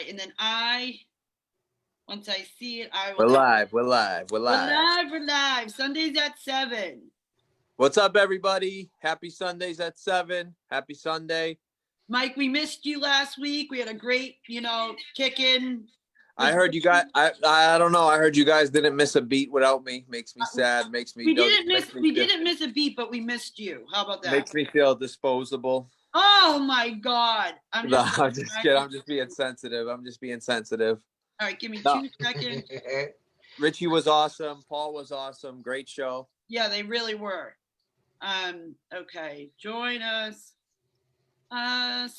right. And then once I see it, I will. We're live. We're live. We're live. Sundays at 7. What's up, everybody? Happy Sundays at 7. Happy Sunday. Mike, we missed you last week. We had a great, kick-in. I heard you guys. I don't know. I heard you guys didn't miss a beat without me. Makes me sad. Makes me. We didn't miss a beat, but we missed you. How about that? Makes me feel disposable. Oh my God! I'm just kidding. I'm just being sensitive. All right, give me 2 seconds. Richie was awesome. Paul was awesome. Great show. Yeah, they really were. Okay, join us. Want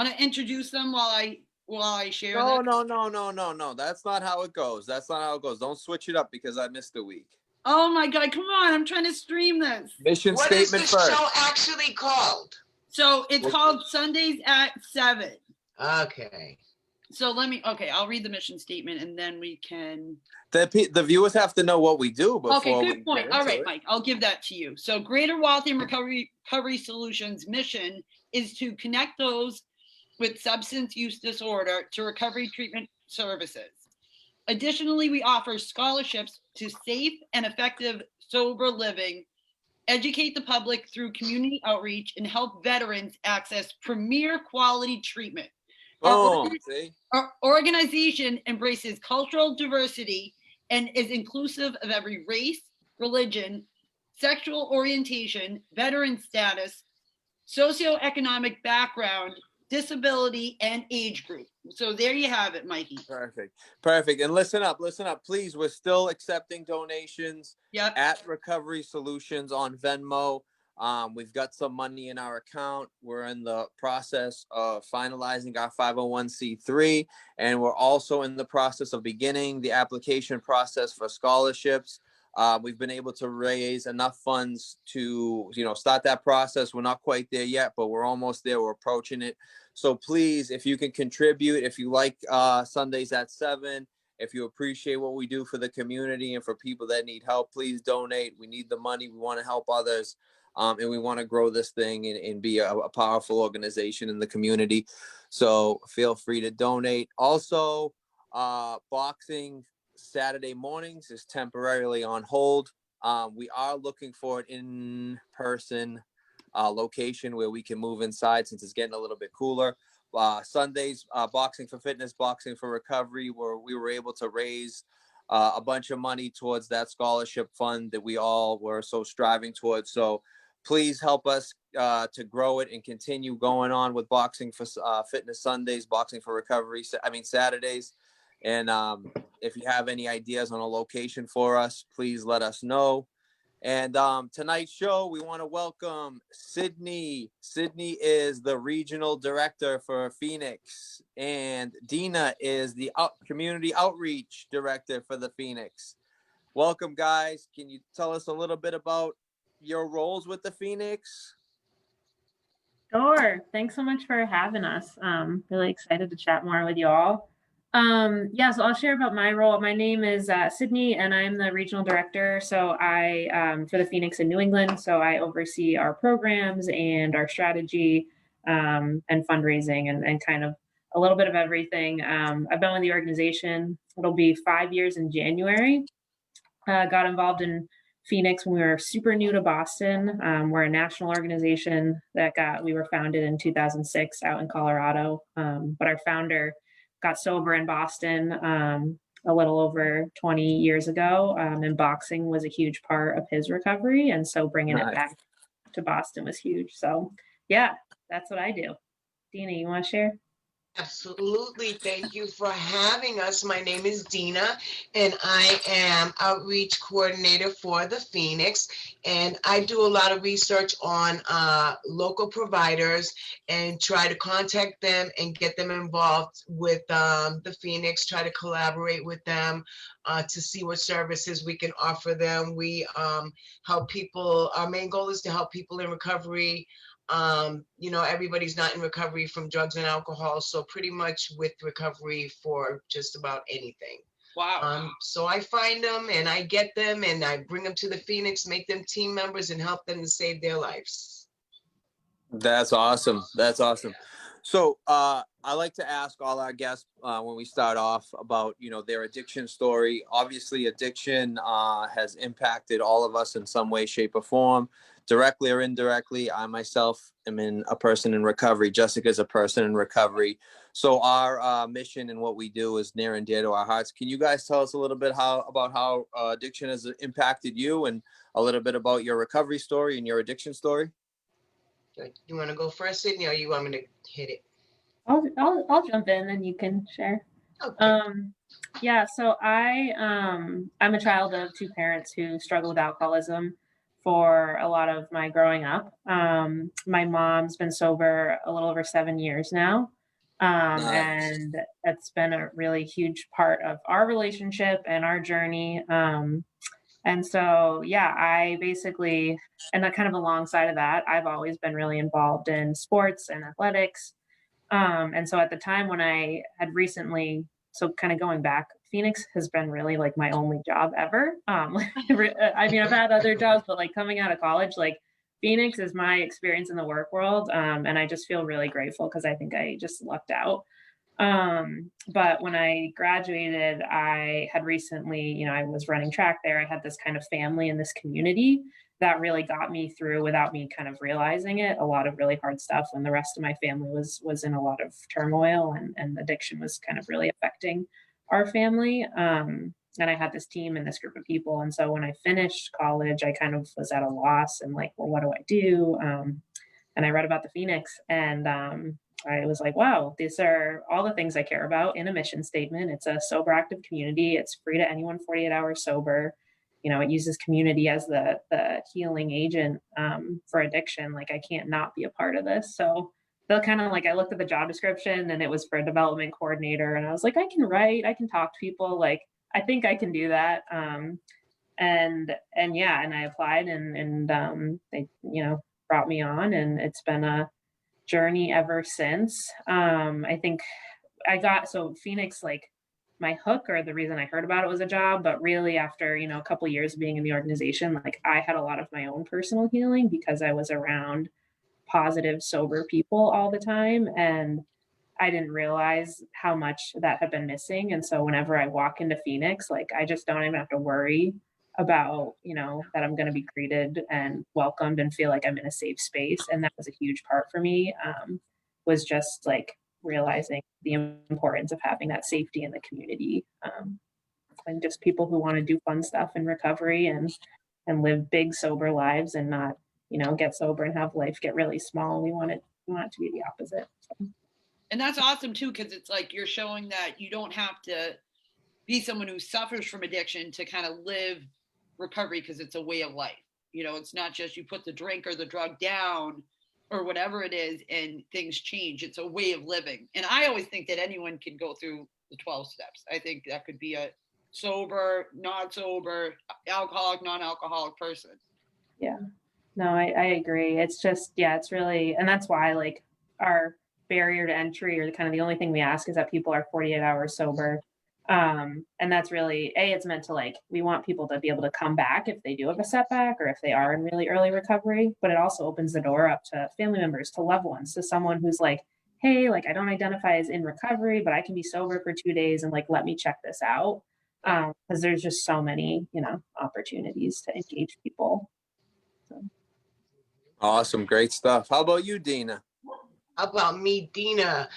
to introduce them while I share? No. That's not how it goes. Don't switch it up because I missed a week. Oh my God! Come on, I'm trying to stream this. Mission statement first. What is the show actually called? So it's called Sundays at 7. Okay. So I'll read the mission statement and then we can. The viewers have to know what we do before. Okay, good point. All right, Mike, I'll give that to you. So Greater Waltham Recovery Solutions mission is to connect those with substance use disorder to recovery treatment services. Additionally, we offer scholarships to safe and effective sober living, educate the public through community outreach, and help veterans access premier quality treatment. Our organization embraces cultural diversity and is inclusive of every race, religion, sexual orientation, veteran status, socioeconomic background, disability, and age group. So there you have it, Mikey. Perfect. And listen up, please. We're still accepting donations at Recovery Solutions on Venmo. We've got some money in our account. We're in the process of finalizing our 501c3, and we're also in the process of beginning the application process for scholarships. We've been able to raise enough funds to, start that process. We're not quite there yet, but we're almost there. We're approaching it. So please, if you can contribute, if you like Sundays at 7, if you appreciate what we do for the community and for people that need help, please donate. We need the money. We want to help others. And we want to grow this thing and be a powerful organization in the community. So feel free to donate. Also, boxing Saturday mornings is temporarily on hold. We are looking for an in-person location where we can move inside since it's getting a little bit cooler. Sundays, Boxing for Fitness, Boxing for Recovery, where we were able to raise a bunch of money towards that scholarship fund that we all were so striving towards. So please help us to grow it and continue going on with Boxing for Fitness Sundays, Boxing for Recovery, Saturdays. And if you have any ideas on a location for us, please let us know. And tonight's show, we want to welcome Sydney. Sydney is the regional director for Phoenix, and Dina is the community outreach director for the Phoenix. Welcome, guys. Can you tell us a little bit about your roles with the Phoenix? Sure. Thanks so much for having us. Really excited to chat more with you all. So I'll share about my role. My name is Sydney, and I'm the regional director. So I, for the Phoenix in New England, so I oversee our programs and our strategy and fundraising and kind of a little bit of everything. I've been with the organization. It'll be 5 years in January. Got involved in Phoenix when we were super new to Boston. We're a national organization we were founded in 2006 out in Colorado. But our founder got sober in Boston a little over 20 years ago, and boxing was a huge part of his recovery. And so bringing it back to Boston was huge. So yeah, that's what I do. Dina, you want to share? Absolutely. Thank you for having us. My name is Dina, and I am outreach coordinator for the Phoenix. And I do a lot of research on local providers and try to contact them and get them involved with the Phoenix, try to collaborate with them to see what services we can offer them. We help people. Our main goal is to help people in recovery. Everybody's not in recovery from drugs and alcohol, so pretty much with recovery for just about anything. Wow. So I find them and I get them and I bring them to the Phoenix, make them team members and help them to save their lives. That's awesome. So I like to ask all our guests when we start off about, you know, their addiction story. Obviously, addiction has impacted all of us in some way, shape, or form, directly or indirectly. I myself am a person in recovery. Jessica's a person in recovery. So our mission and what we do is near and dear to our hearts. Can you guys tell us a little bit about how addiction has impacted you, and a little bit about your recovery story and your addiction story? You want to go first, Sydney, or you want me to hit it? I'll jump in and you can share. Okay. Yeah, so I'm a child of two parents who struggled with alcoholism for a lot of my growing up. My mom's been sober a little over 7 years now. Nice. And that's been a really huge part of our relationship and our journey. And so, yeah, I basically, and that kind of alongside of that, I've always been really involved in sports and athletics. And so at the time when I had recently, so kind of going back, Phoenix has been really like my only job ever. I mean, I've had other jobs, but like coming out of college, like Phoenix is my experience in the work world. And I just feel really grateful because I think I just lucked out. But when I graduated, I had recently, you know, I was running track there. I had this kind of family in this community that really got me through without me kind of realizing it, a lot of really hard stuff when the rest of my family was in a lot of turmoil, and addiction was kind of really affecting our family. And I had this team and this group of people. And so when I finished college, I kind of was at a loss and like, well, what do I do? And I read about the Phoenix, and I was like, wow, these are all the things I care about in a mission statement. It's a sober active community. It's free to anyone 48 hours sober. You know, it uses community as the healing agent for addiction. Like I can't not be a part of this. So the kind of like, I looked at the job description and it was for a development coordinator, and I was like, I can write, I can talk to people. Like, I think I can do that. And yeah, and I applied, and they, you know, brought me on, and it's been a journey ever since. I think so Phoenix, like my hook, or the reason I heard about it, was a job, but really after, you know, a couple of years of being in the organization, like I had a lot of my own personal healing because I was around positive, sober people all the time. And I didn't realize how much that had been missing. And so whenever I walk into Phoenix, like I just don't even have to worry about, you know, that I'm going to be greeted and welcomed and feel like I'm in a safe space. And that was a huge part for me, was just like realizing the importance of having that safety in the community, and just people who want to do fun stuff in recovery and live big sober lives, and not, you know, get sober and have life get really small. We want it to be the opposite. So. And that's awesome too, because it's like you're showing that you don't have to be someone who suffers from addiction to kind of live recovery, because it's a way of life. You know, it's not just you put the drink or the drug down or whatever it is and things change. It's a way of living. And I always think that anyone can go through the 12 steps. I think that could be a sober, not sober, alcoholic, non-alcoholic person. Yeah, no, I agree. It's just, yeah, it's really, and that's why like our barrier to entry, or kind of the only thing we ask, is that people are 48 hours sober. And that's really, it's meant to, like, we want people to be able to come back if they do have a setback or if they are in really early recovery, but it also opens the door up to family members, to loved ones, to someone who's like, hey, like, I don't identify as in recovery, but I can be sober for 2 days, and like, let me check this out. Because there's just so many, you know, opportunities to engage people. So. Awesome. Great stuff. How about you, Dina? How about me, Dina?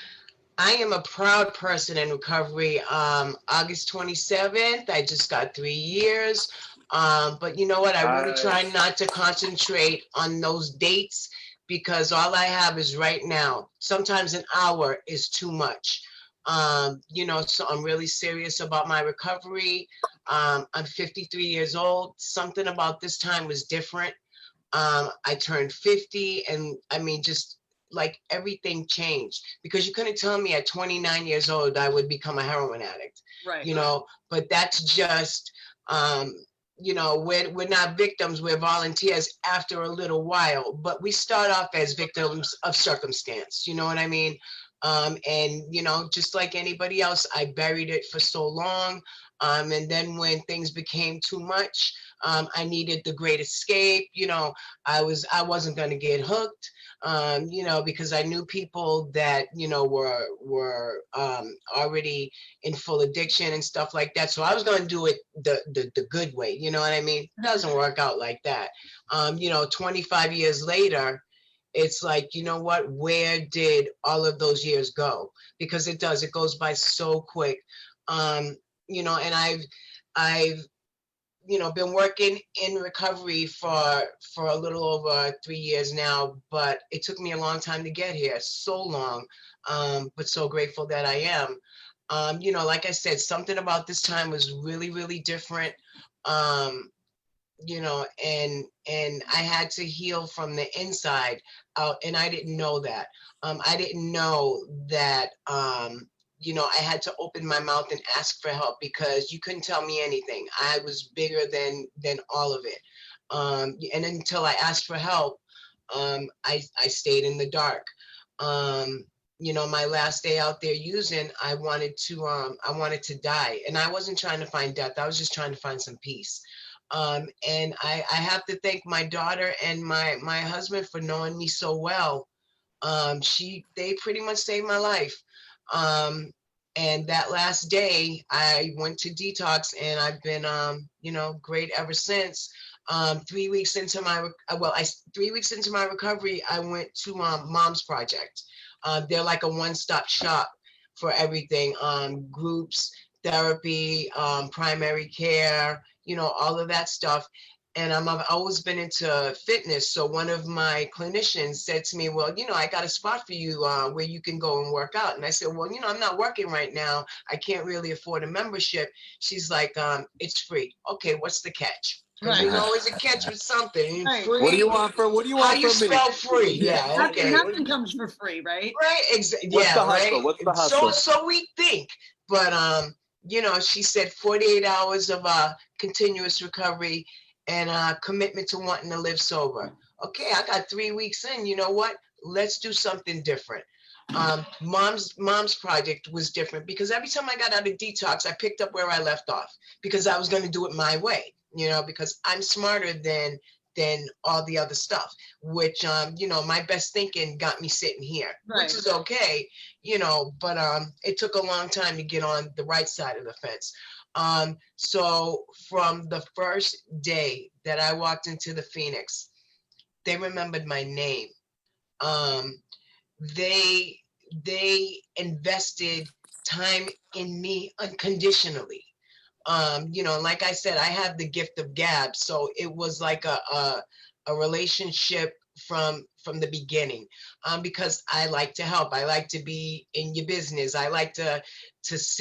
I am a proud person in recovery. August 27th, I just got 3 years. But you know what? I really try not to concentrate on those dates, because all I have is right now. Sometimes an hour is too much. You know, so I'm really serious about my recovery. I'm 53 years old. Something about this time was different. I turned 50, and I mean, just like everything changed, because you couldn't tell me at 29 years old I would become a heroin addict. Right. You know, but that's just, you know, we're not victims, we're volunteers after a little while, but we start off as victims of circumstance, you know what I mean? And, you know, just like anybody else, I buried it for so long. And then when things became too much, I needed the great escape. You know, I wasn't going to get hooked. You know, because I knew people that, you know, were already in full addiction and stuff like that. So I was going to do it the good way. You know what I mean? It doesn't work out like that. You know, 25 years later, it's like, you know what, where did all of those years go? Because it does, it goes by so quick. You know, and I've, you know, been working in recovery for a little over 3 years now, but it took me a long time to get here, so long, but so grateful that I am. You know, like I said, something about this time was really, really different. You know, and I had to heal from the inside out, and I didn't know that. I didn't know that, you know, I had to open my mouth and ask for help because you couldn't tell me anything. I was bigger than all of it. And until I asked for help, I stayed in the dark. You know, my last day out there using, I wanted to die, and I wasn't trying to find death. I was just trying to find some peace. And I have to thank my daughter and my husband for knowing me so well. They pretty much saved my life. And that last day I went to detox, and I've been, you know, great ever since. 3 weeks into my, 3 weeks into my recovery, I went to Mom's Project. They're like a one-stop shop for everything, groups, therapy, primary care, you know, all of that stuff. And I've always been into fitness. So one of my clinicians said to me, well, you know, I got a spot for you where you can go and work out. And I said, well, you know, I'm not working right now. I can't really afford a membership. She's like, it's free. Okay, what's the catch? Because there's always a catch with something. Right. Free. What do you want from? What do you want How you from me? spell free? Yeah. Okay. Nothing comes for free, right? Right. What's Yeah. the hustle? Right. What's the hustle? So we think, but you know, she said 48 hours of continuous recovery and commitment to wanting to live sober. Okay, I got 3 weeks in. You know what? Let's do something different. Mom's project was different because every time I got out of detox, I picked up where I left off because I was going to do it my way. You know, because I'm smarter than all the other stuff, which you know, my best thinking got me sitting here, which is okay, you know, but it took a long time to get on the right side of the fence. So from the first day that I walked into the Phoenix, they remembered my name. They invested time in me unconditionally. You know, like I said, I have the gift of gab, so it was like a relationship from the beginning, because I like to help. I like to be in your business. I like to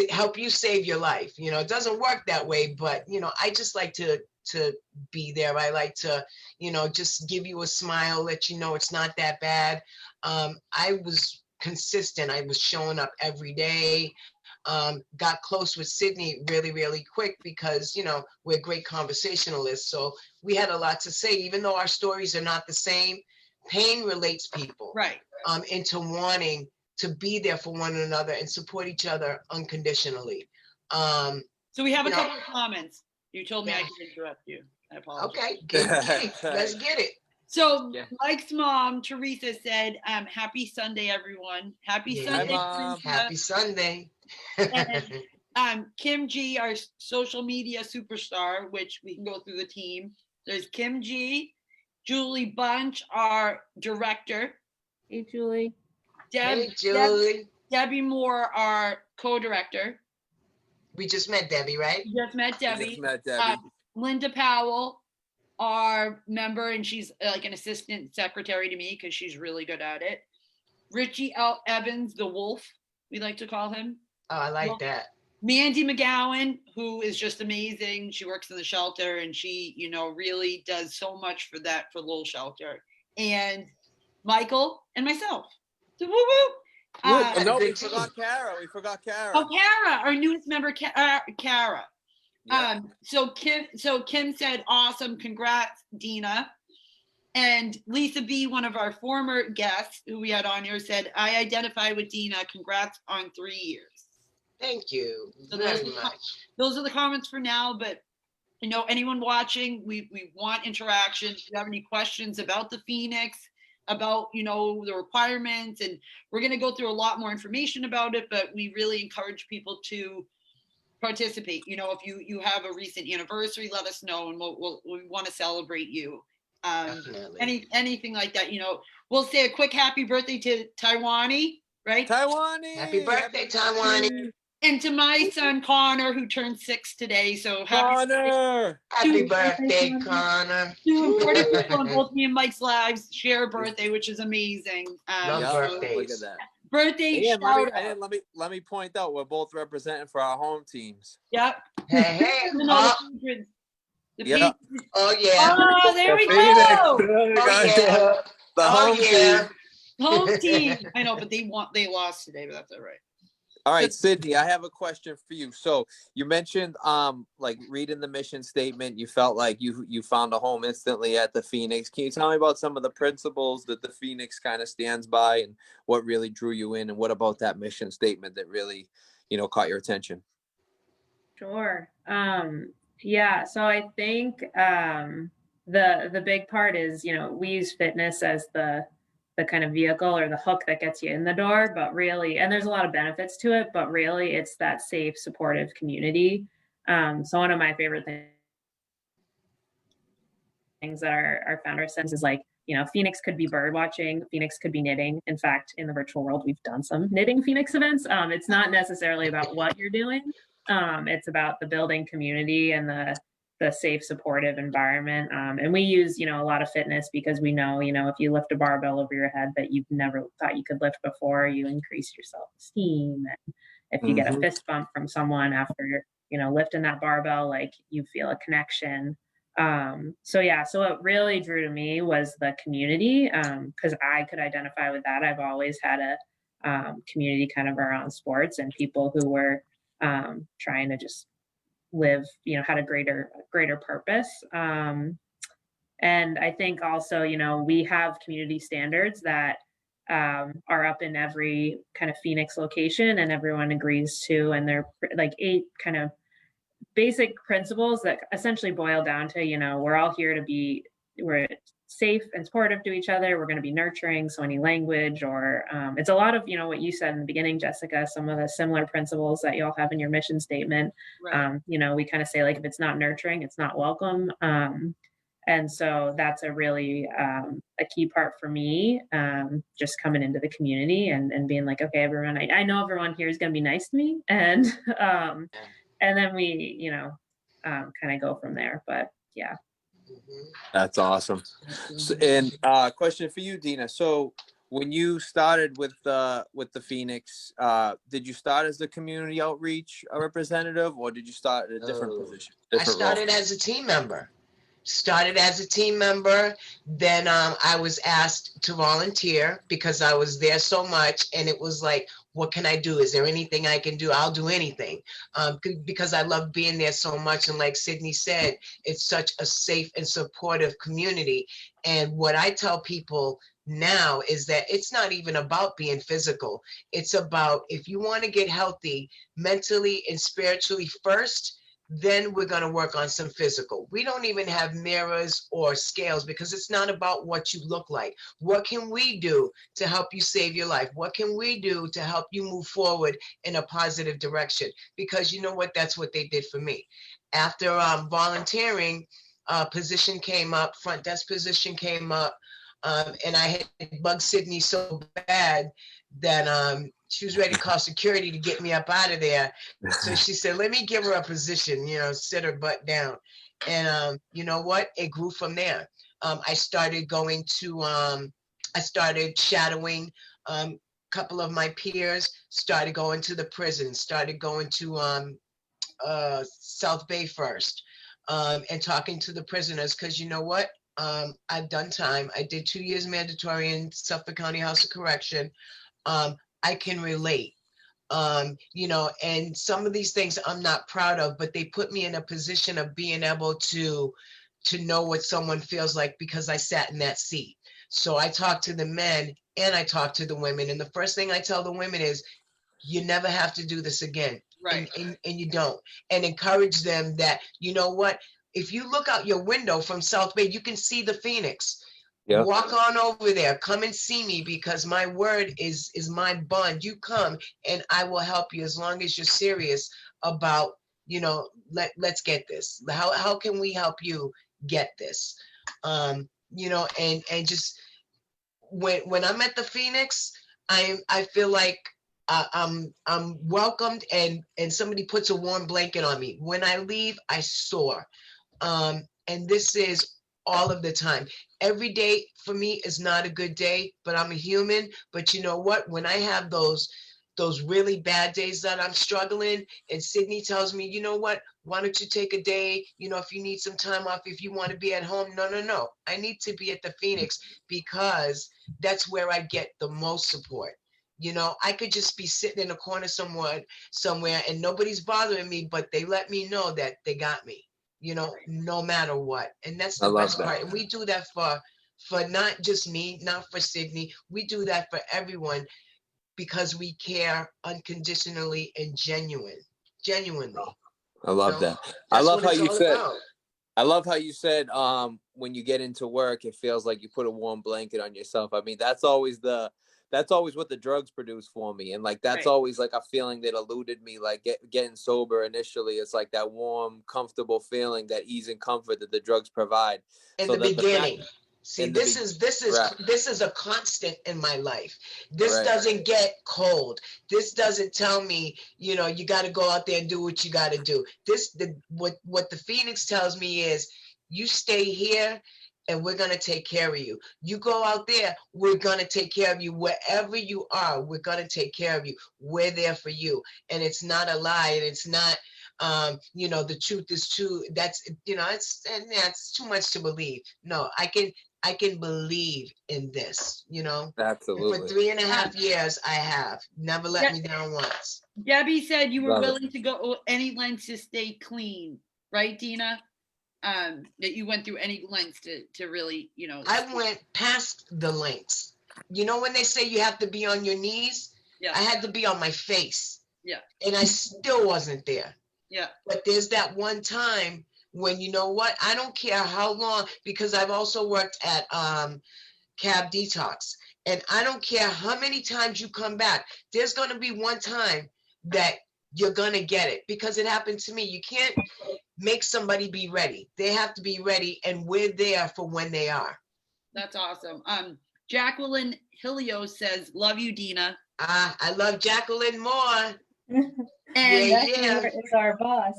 help you save your life. You know, it doesn't work that way, but you know, I just like to be there. I like to, you know, just give you a smile, let you know it's not that bad. I was consistent. I was showing up every day. Got close with Sydney really, really quick because, you know, we're great conversationalists. So we had a lot to say, even though our stories are not the same. Pain relates people into wanting to be there for one another and support each other unconditionally. So we have a couple of comments. You told me I could interrupt you. I apologize. Okay, let's get it. So Mike's mom, Teresa, said, happy Sunday, everyone. Happy Sunday, Mom. Teresa. Happy Sunday. And Kim G, our social media superstar, which we can go through the team. There's Kim G, Julie Bunch, our director. Hey, Julie. Hey, Julie. Debbie Moore, our co-director. We just met Debbie, right? We just met Debbie. Just met Debbie. Linda Powell, our member, and she's like an assistant secretary to me because she's really good at it. Richie L. Evans, the wolf, we like to call him. Oh, I like that. Mandy McGowan, who is just amazing. She works in the shelter and she, you know, really does so much for the little shelter. And Michael and myself. So woo woo. No, we forgot Kara. Oh, Kara, our newest member, Kara. Yep. So Kim said, awesome, congrats, Dina. And Lisa B, one of our former guests who we had on here, said, I identify with Dina. Congrats on 3 years. Thank you So very much. Those are the comments for now, but you know, anyone watching, we want interaction. If you have any questions about the Phoenix, about, you know, the requirements, and we're going to go through a lot more information about it, but we really encourage people to participate. You know, if you have a recent anniversary, let us know, and we want to celebrate you. Definitely. Anything like that, you know. We'll say a quick happy birthday to Taiwani, right? Taiwani. Happy birthday, Taiwani. And to my son Connor, who turned 6 today. So Connor. Happy birthday, Connor. Two important people in both me and Mike's lives share a birthday, which is amazing. Love birthdays. Look at that. Birthday And shout out. let me point out, we're both representing for our home teams. Yep. Hey. The Oh yeah. Oh, there we go. Oh yeah. The home team. Home team. I know, but they lost today, but that's all right. All right, Sydney, I have a question for you. So you mentioned like reading the mission statement, you felt like you found a home instantly at the Phoenix. Can you tell me about some of the principles that the Phoenix kind of stands by, and what really drew you in, and what about that mission statement that really, you know, caught your attention? Sure. Yeah, so I think the big part is, you know, we use fitness as the kind of vehicle or the hook that gets you in the door, but really, and there's a lot of benefits to it, but really it's that safe, supportive community. So one of my favorite things that our founder says is like, you know, Phoenix could be bird watching, Phoenix could be knitting. In fact, in the virtual world, we've done some knitting Phoenix events. It's not necessarily about what you're doing. It's about the building community and the safe, supportive environment. And we use, you know, a lot of fitness because we know, you know, if you lift a barbell over your head that you've never thought you could lift before, you increase your self-esteem. And if you get a fist bump from someone after, you know, lifting that barbell, like you feel a connection. So yeah, so what really drew to me was the community, because I could identify with that. I've always had a community kind of around sports and people who were trying to just live, you know, had a greater purpose. And I think also, you know, we have community standards that are up in every kind of Phoenix location, and everyone agrees to, and they're like 8 kind of basic principles that essentially boil down to, you know, we're all here to be, we're safe and supportive to each other. We're going to be nurturing. So any language or it's a lot of, you know, what you said in the beginning, Jessica, some of the similar principles that you all have in your mission statement. Right. You know, we kind of say like, if it's not nurturing, it's not welcome. And so that's a really a key part for me, just coming into the community and being like, okay, everyone, I know everyone here is going to be nice to me. And then we, you know, kind of go from there. But yeah. That's awesome. So, and question for you, Dina. So when you started with the Phoenix, did you start as the community outreach representative, or did you start at a different position? I started as a team member. Then I was asked to volunteer because I was there so much, and it was like, what can I do? Is there anything I can do? I'll do anything, because I love being there so much. And like Sydney said, it's such a safe and supportive community. And what I tell people now is that it's not even about being physical. It's about, if you want to get healthy mentally and spiritually first, then we're going to work on some physical. We don't even have mirrors or scales because it's not about what you look like. What can we do to help you save your life? What can we do to help you move forward in a positive direction? Because you know what? That's what they did for me. After volunteering, position came up, front desk position came up, and I had bugged Sydney so bad that she was ready to call security to get me up out of there. So she said, let me give her a position, you know, sit her butt down. And you know what? It grew from there. I started going to, I started shadowing a couple of my peers, started going to the prison, started going to South Bay first, and talking to the prisoners, because you know what? I've done time. I did 2 years mandatory in Suffolk County House of Correction. I can relate, you know, and some of these things I'm not proud of, but they put me in a position of being able to know what someone feels like because I sat in that seat. So I talk to the men and I talk to the women. And the first thing I tell the women is, you never have to do this again. Right. And you don't. And encourage them that, you know what, if you look out your window from South Bay, you can see the Phoenix. Yeah. Walk on over there. Come and see me, because my word is my bond. You come and I will help you, as long as you're serious about, let's get this. How can we help you get this? And just when I'm at the Phoenix, I feel like I'm welcomed, and somebody puts a warm blanket on me. When I leave, I soar. And this is all of the time. Every day for me is not a good day, but I'm a human. But you know what? When I have those really bad days that I'm struggling, and Sydney tells me, you know what? Why don't you take a day? If you need some time off, if you want to be at home. No. I need to be at the Phoenix, because that's where I get the most support. I could just be sitting in a corner somewhere, and nobody's bothering me, but they let me know that they got me. No matter what. And that's the best part. And we do that for not just me, not for Sydney. We do that for everyone, because we care unconditionally and genuinely. I love that. I love how you said, I love how you said, when you get into work, it feels like you put a warm blanket on yourself. I mean, that's always what the drugs produce for me. And like, that's always like a feeling that eluded me, like getting sober initially. It's like that warm, comfortable feeling, that ease and comfort that the drugs provide. In the beginning. See, this is a constant in my life. This doesn't get cold. This doesn't tell me, you got to go out there and do what you got to do. What the Phoenix tells me is, you stay here and we're going to take care of you. You go out there, we're going to take care of you. Wherever you are, we're going to take care of you. We're there for you. And it's not a lie, and it's not, the truth is true. That's, it's too much to believe. No, I can believe in this, Absolutely. And for 3.5 years, I have never let me down once. Debbie said you were willing to go any lengths to stay clean, right, Dina? That you went through any lengths to really, I went past the lengths. When they say you have to be on your knees, I had to be on my face. Yeah. And I still wasn't there. Yeah. But there's that one time when, you know what, I don't care how long, because I've also worked at Cab Detox, and I don't care how many times you come back, there's going to be one time that you're going to get it, because it happened to me. You can't make somebody be ready. They have to be ready, and we're there for when they are. That's awesome. Jacqueline Hilio says, love you, Dina. I love Jacqueline more. And Jackie is our boss.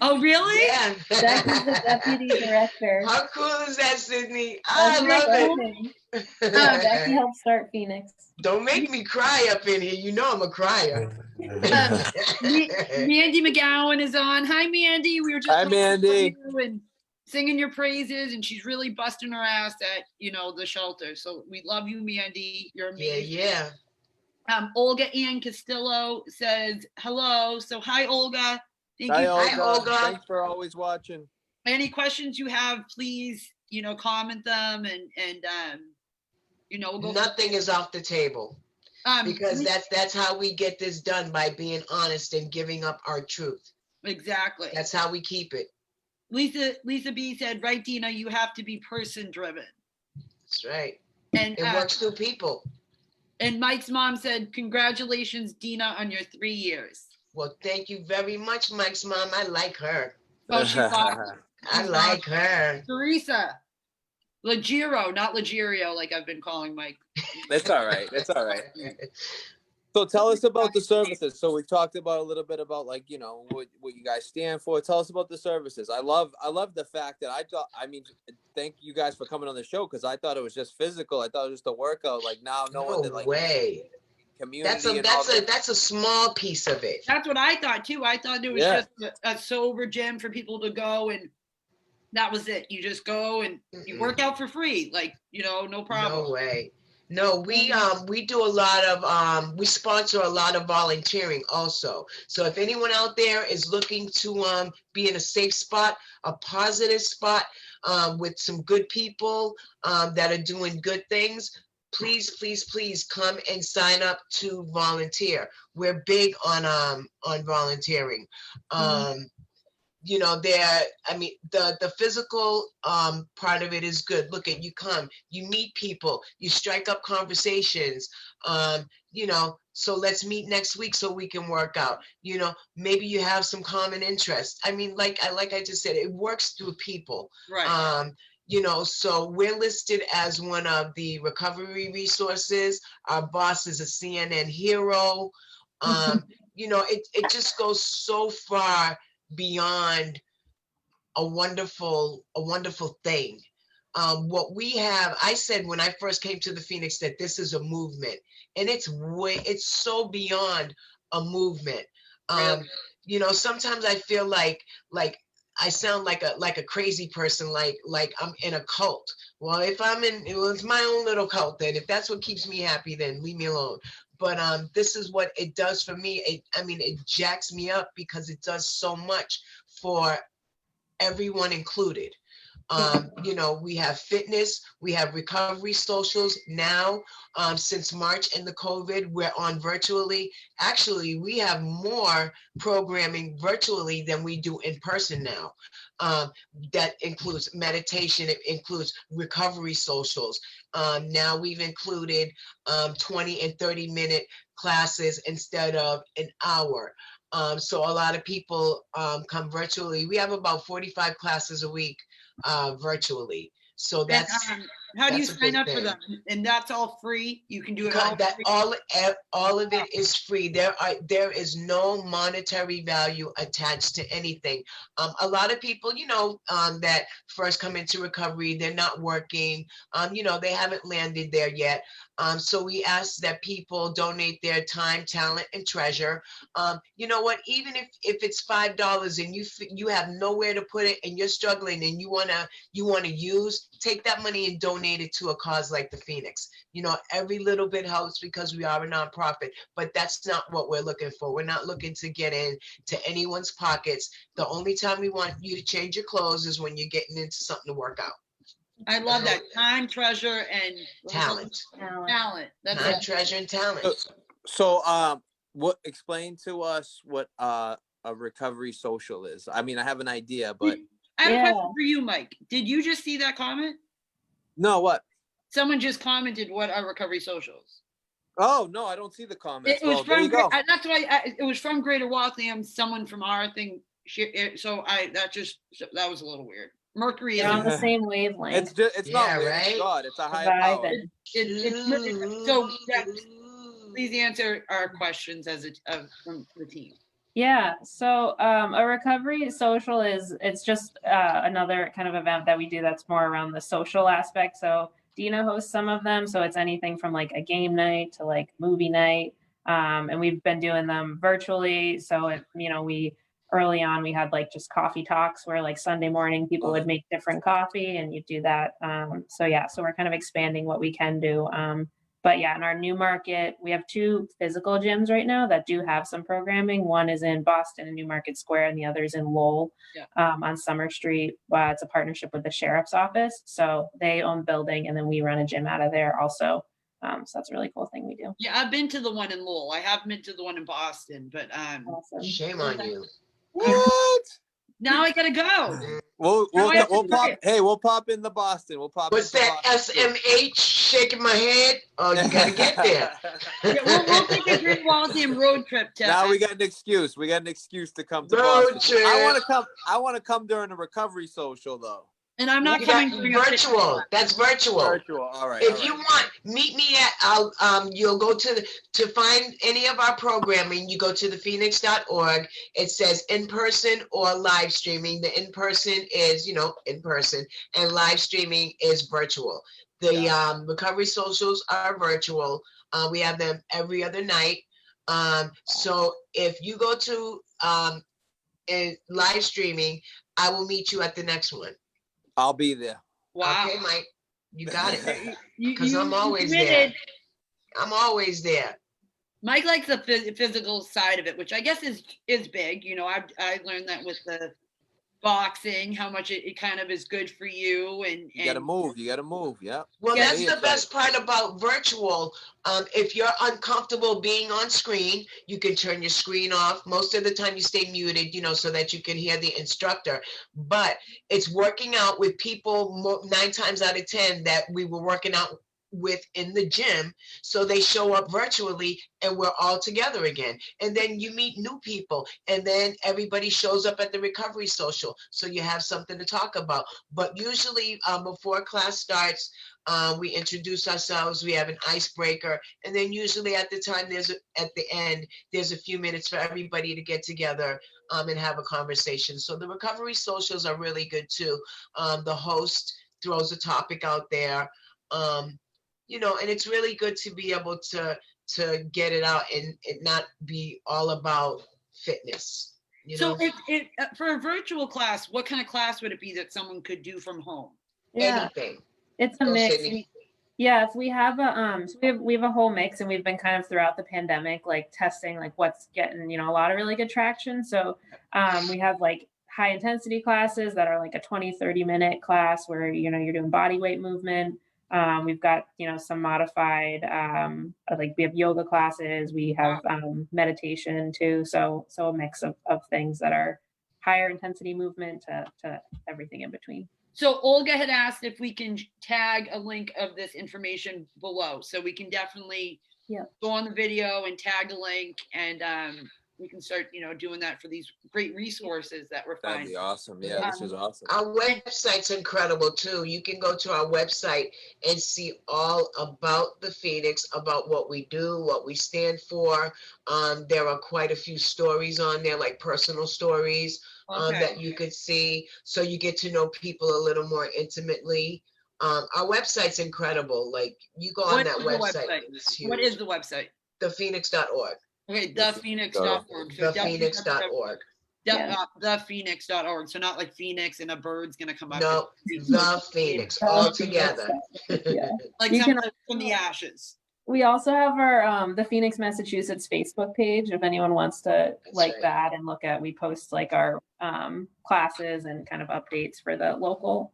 Oh, really? Yeah. Jackie's the deputy director. How cool is that, Sydney? I love it. Jackie helped start Phoenix. Don't make me cry up in here. I'm a crier. Mandy McGowan is on. Hi, Mandy. We were just Hi, Mandy. And singing your praises, and she's really busting her ass at the shelter. So we love you, Mandy. You're amazing. Yeah. Olga Ann Castillo says hello. So hi, Olga. Hi, Olga. Thanks for always watching. Any questions you have, please, comment them, and we'll go. Nothing is off the table, because that's how we get this done, by being honest and giving up our truth. Exactly. That's how we keep it. Lisa B said, right, Dina, you have to be person driven. That's right. And it works through people. And Mike's mom said, congratulations, Dina, on your 3 years. Well, thank you very much, Mike's mom. I like her. Oh, she's awesome. I like her. Teresa Legiro, not Legerio, like I've been calling Mike. That's all right. That's all right. So tell us about the services. So we talked about a little bit about, like, what you guys stand for. Tell us about the services. I love the fact that thank you guys for coming on the show, because I thought it was just physical. I thought it was just a workout. Like, now knowing that, like, way. Community. That's a small piece of it. That's what I thought too. I thought it was just a sober gym for people to go, and that was it. You just go and you work out for free, like, no problem. No way. No, we do a lot of we sponsor a lot of volunteering also. So if anyone out there is looking to be in a safe spot, a positive spot, with some good people that are doing good things, please come and sign up to volunteer. We're big on volunteering. I mean, the physical part of it is good. Look at, you come, you meet people, you strike up conversations, so let's meet next week so we can work out. Maybe you have some common interests. I mean, like I just said, it works through people. Right. So we're listed as one of the recovery resources. Our boss is a CNN hero. It just goes so far beyond a wonderful thing. What we have, I said when I first came to the Phoenix that this is a movement, and it's so beyond a movement. Sometimes I feel like I sound like a crazy person, like I'm in a cult. Well, it's my own little cult. Then if that's what keeps me happy, then leave me alone. But this is what it does for me. It jacks me up because it does so much for everyone included. We have fitness, we have recovery socials now. Since March and the COVID, we're on virtually. Actually, we have more programming virtually than we do in person now. That includes meditation, it includes recovery socials. Now we've included 20 and 30-minute classes instead of an hour. So a lot of people come virtually. We have about 45 classes a week virtually. So that's how do you that's a sign big up for thing. them? And that's all free? You can do it all of it is free. There is no monetary value attached to anything. A lot of people, that first come into recovery, they're not working, they haven't landed there yet. So we ask that people donate their time, talent, and treasure. You know what? Even if it's $5 and you have nowhere to put it and you're struggling and you wanna use, take that money and donate it to a cause like the Phoenix. Every little bit helps because we are a nonprofit, but that's not what we're looking for. We're not looking to get into anyone's pockets. The only time we want you to change your clothes is when you're getting into something to work out. I love that. Time, treasure, and talent. That's time, treasure, and talent. So, explain to us what a recovery social is. I mean, I have an idea, but I have a question for you, Mike. Did you just see that comment? No, what? Someone just commented, "What are recovery socials?" Oh no, I don't see the comments. It was there you go. That's why it was from Greater Waltham. Someone from our thing. So that was a little weird. Mercury is on the same wavelength. It's not weird. Right? It's God. It's a higher power. So please answer our questions from the team. Yeah, so a recovery social it's just another kind of event that we do that's more around the social aspect. So Dina hosts some of them, so it's anything from like a game night to like movie night, and we've been doing them virtually. So we early on we had like just coffee talks where like Sunday morning people would make different coffee and you do that. So we're kind of expanding what we can do. But yeah, in our new market, we have 2 physical gyms right now that do have some programming. One is in Boston in Newmarket Square and the other is in Lowell on Summer Street. It's a partnership with the sheriff's office. So they own the building and then we run a gym out of there also. So that's a really cool thing we do. Yeah, I've been to the one in Lowell. I haven't been to the one in Boston, but awesome. Shame on you. What? Now I gotta go. We'll pop in the Boston. What's that SMH shaking my head? Oh, you gotta get there. We'll take a Great Waltham road trip. Now we got an excuse. We got an excuse to come to road Boston. Trip. I want to come during a recovery social though. And I'm not coming virtual. That's virtual. Virtual. All right. If you want, meet me at you'll go to find any of our programming, you go to thephoenix.org. It says in person or live streaming. The in person is, in person, and live streaming is virtual. The recovery socials are virtual. We have them every other night. So if you go to live streaming, I will meet you at the next one. I'll be there. Wow. Okay, Mike, you got it. Because I'm always there. I'm always there. Mike likes the physical side of it, which I guess is big. I learned that with boxing, how much it kind of is good for you. And you gotta move. Yeah. Well, Yeah, that's the best part about virtual. If you're uncomfortable being on screen, you can turn your screen off. Most of the time you stay muted, so that you can hear the instructor. But it's working out with people 9 times out of 10 that we were working out with in the gym. So they show up virtually and we're all together again. And then you meet new people, and then everybody shows up at the recovery social. So you have something to talk about. But usually before class starts, we introduce ourselves, we have an icebreaker, and then usually at the end, there's a few minutes for everybody to get together and have a conversation. So the recovery socials are really good too. The host throws a topic out there, and it's really good to be able to get it out and it not be all about fitness. So it for a virtual class, what kind of class would it be that someone could do from home? Yeah, anything. it's a mix. We have a whole mix, and we've been kind of throughout the pandemic, like testing like what's getting, a lot of really good traction. So we have like high intensity classes that are like a 20-30 minute class where, you're doing body weight movement. We've got, some modified, like we have yoga classes, we have meditation too. So a mix of things that are higher intensity movement to everything in between. So Olga had asked if we can tag a link of this information below. So we can definitely go on the video and tag a link, and we can start, doing that for these great resources that we're finding. That'd be awesome. Yeah, this is awesome. Our website's incredible too. You can go to our website and see all about the Phoenix, about what we do, what we stand for. There are quite a few stories on there, like personal stories that you could see. So you get to know people a little more intimately. Our website's incredible. Like, you go on that website. What is the website? thephoenix.org. Okay, thephoenix.org. So thephoenix.org. Thephoenix.org. So not like Phoenix and a bird's gonna come up. No, the Phoenix all together. Like someone from the ashes. We also have our the Phoenix, Massachusetts Facebook page if anyone wants to that and look at. We post like our classes and kind of updates for the local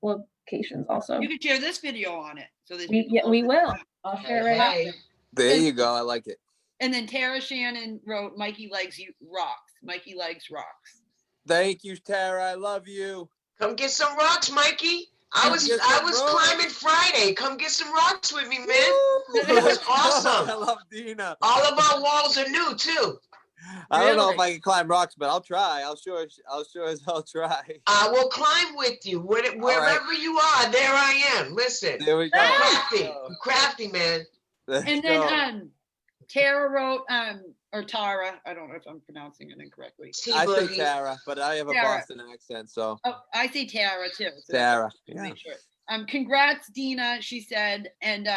locations also. You can share this video on it. So that we will. I'll share it right after. There you go. I like it. And then Tara Shannon wrote, Mikey Legs rocks. Mikey Legs rocks. Thank you, Tara. I love you. Come get some rocks, Mikey. I was climbing Friday. Come get some rocks with me, man. It was awesome. I love Dina. All of our walls are new too. I don't know if I can climb rocks, but I'll try. I'll sure as hell try. I will climb with you. Wherever you are, there I am. Listen. There we go. I'm crafty, man. And then Tara wrote, or Tara, I don't know if I'm pronouncing it incorrectly. I say Tara, but I have a Boston accent, so. Oh, I say Tara too. So Tara, yeah. Sure. Congrats, Dina, she said. And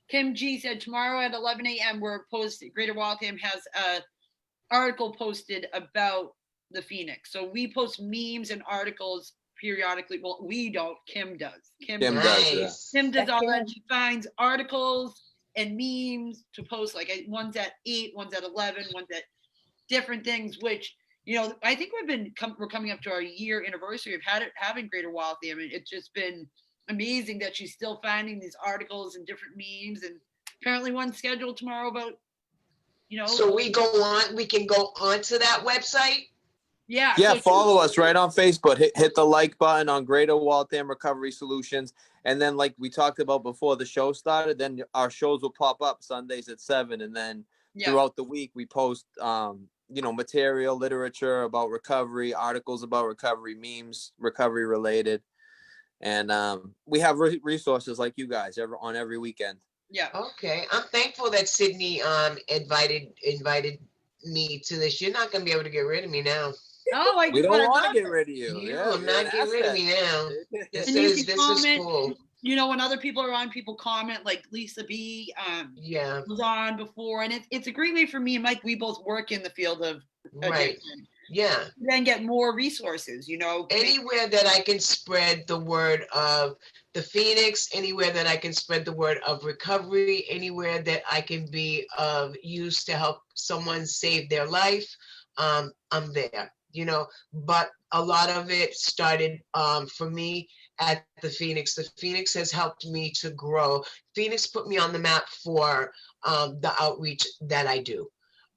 Kim G said, tomorrow at 11 a.m. Greater Waltham has a article posted about the Phoenix. So we post memes and articles periodically. Well, we don't. Kim does. Kim does. Yeah. Kim does all that. She finds articles and memes to post, like one's at 8, one's at 11, one's at different things, which, I think we're coming up to our year anniversary of having Greater Waltham. It's just been amazing that she's still finding these articles and different memes, and apparently one's scheduled tomorrow about, So we can go onto that website? Yeah. Yeah, follow us right on Facebook. Hit the like button on Greater Waltham Recovery Solutions. And then, like we talked about before the show started, then our shows will pop up Sundays at 7. And then throughout the week, we post, material, literature about recovery, articles about recovery, memes, recovery related. And we have resources like you guys on every weekend. Yeah. Okay. I'm thankful that Sydney invited me to this. You're not going to be able to get rid of me now. Oh, we don't want to get rid of you. You will not get rid of me now. This is cool. When other people are on, people comment, like Lisa B. Was on before, and it's a great way for me and Mike. We both work in the field of addiction. Yeah. Then get more resources. Anywhere that I can spread the word of the Phoenix, anywhere that I can spread the word of recovery, anywhere that I can be of use to help someone save their life, I'm there. you know, but a lot of it started for me at the Phoenix. The Phoenix has helped me to grow. Phoenix put me on the map for the outreach that I do.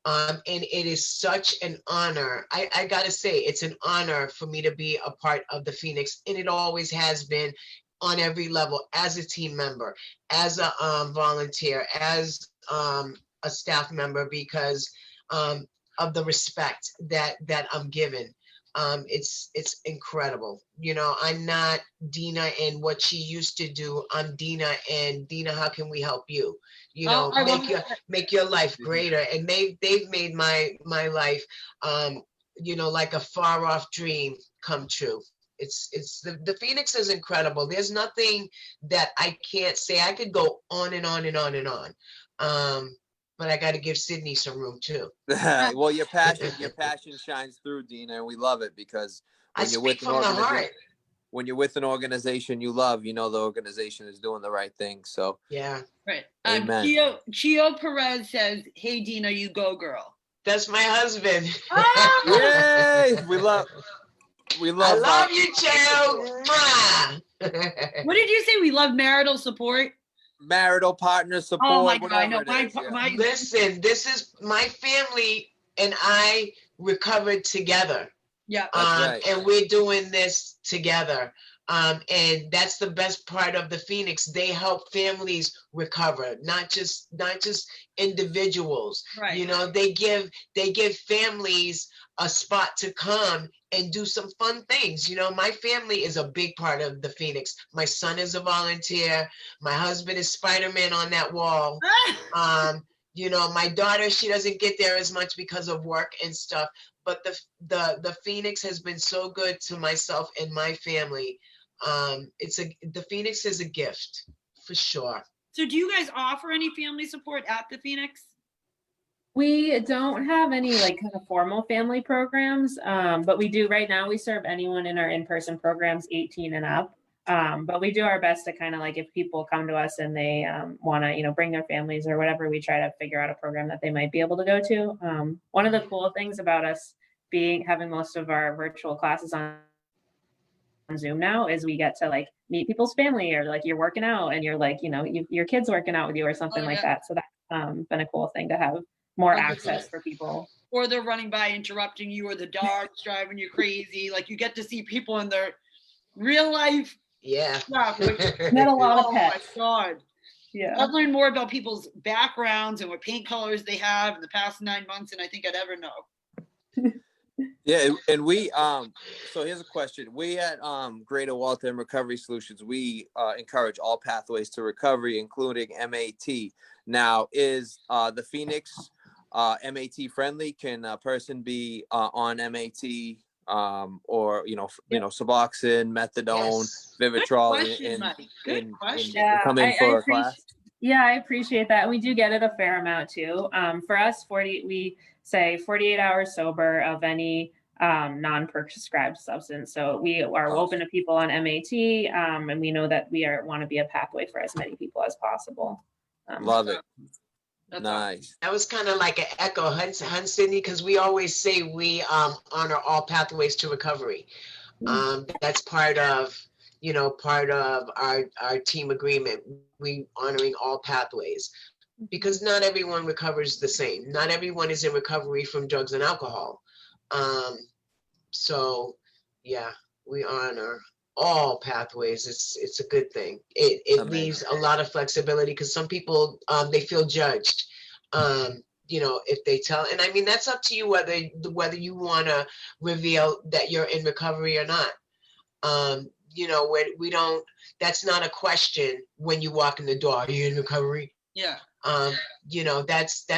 And it is such an honor. I gotta say, it's an honor for me to be a part of the Phoenix, and it always has been on every level, as a team member, as a volunteer, as a staff member, because of the respect that I'm given. It's incredible. You know, I'm not Dina and what she used to do. I'm Dina, and Dina, how can we help you? You know, make your life greater. And they've made my life, you know, like a far off dream come true. It's the Phoenix is incredible. There's nothing that I can't say. I could go on and on and on and on. But I got to give Sydney some room too. Well, your passion shines through, Dina, and we love it, because when you're with when you're with an organization you love, you know the organization is doing the right thing. So yeah, right. Amen. Chio Perez says, "Hey Dina, you go girl." That's my husband. Yay! We love. I love you, Chio. What did you say? We love marital support. Marital partner support. Oh my God! I know. Listen, this is my family and I recovered together. Yeah. Right. And we're doing this together. And that's the best part of the Phoenix. They help families recover, not just individuals. Right. You know, they give families a spot to come and do some fun things. You know, my family is a big part of the Phoenix. My son is a volunteer. My husband is Spider-Man on that wall. You know, my daughter, she doesn't get there as much because of work and stuff. But the Phoenix has been so good to myself and my family. The Phoenix is a gift for sure. So do you guys offer any family support at the Phoenix? We don't have any like kind of formal family programs, but we do right now. We serve anyone in our in-person programs 18 and up. But we do our best to kind of like, if people come to us and they want to, you know, bring their families or whatever, we try to figure out a program that they might be able to go to. One of the cool things about us having most of our virtual classes on Zoom now is we get to like meet people's family, or like you're working out and you're like, you know, your kid's working out with you or something like that. So that's been a cool thing to have more access for people. Or they're running by interrupting you, or the dog's driving you crazy. Like you get to see people in their real life. Yeah. Stuff, Met a lot of pets. Oh my God. Yeah. I've learned more about people's backgrounds and what paint colors they have in the past 9 months than I think I'd ever know. Yeah, and we so here's a question. We at Greater Waltham Recovery Solutions, we encourage all pathways to recovery, including MAT. Now, is the Phoenix MAT friendly? Can a person be on MAT or you know Suboxone, methadone, Vivitrol Good question. come in for a class? Yeah, I appreciate that. We do get it a fair amount too. For us, we say 48 hours sober of any non-prescribed substance. So we are open to people on MAT, and we know that we want to be a pathway for as many people as possible. Love it. That's nice. Awesome. That was kind of like an echo, hun, Sydney, because we always say we honor all pathways to recovery. That's part of our team agreement. We honoring all pathways, because not everyone recovers the same. Not everyone is in recovery from drugs and alcohol. So yeah, we honor all pathways. It's a good thing. It leaves a lot of flexibility, because some people they feel judged. You know, if they tell, and I mean, that's up to you whether you want to reveal that you're in recovery or not. You know, we don't, that's not a question when you walk in the door. Are you in recovery? Yeah. You know, that's